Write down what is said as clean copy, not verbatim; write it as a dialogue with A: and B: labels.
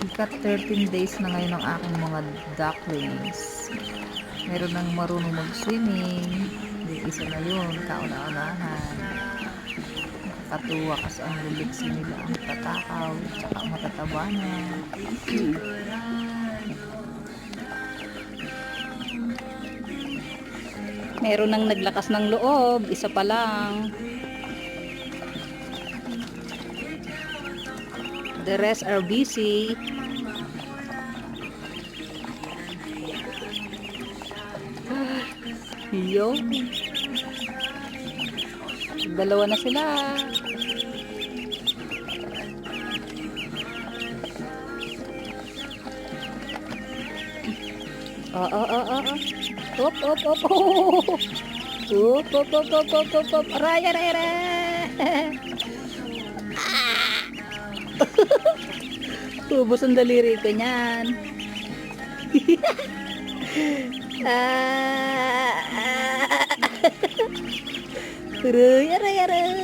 A: Ikat 13 days na ngayon ang aking mga ducklings. Meron nang marunong mag-swimming. Isa na yun, kauna-unahan. Nakakatuwa kasi ang liliksi nila, ang tatakaw, tsaka matataba na.
B: Meron nang naglakas ng loob, isa pa lang. The rest are busy. Yo. Dalawa na sila. Op, op, op. Op, op, op, op, op, op, op. Raya, raya, raya. Ubos ang daliri ko niyan. Raya, raya, raya.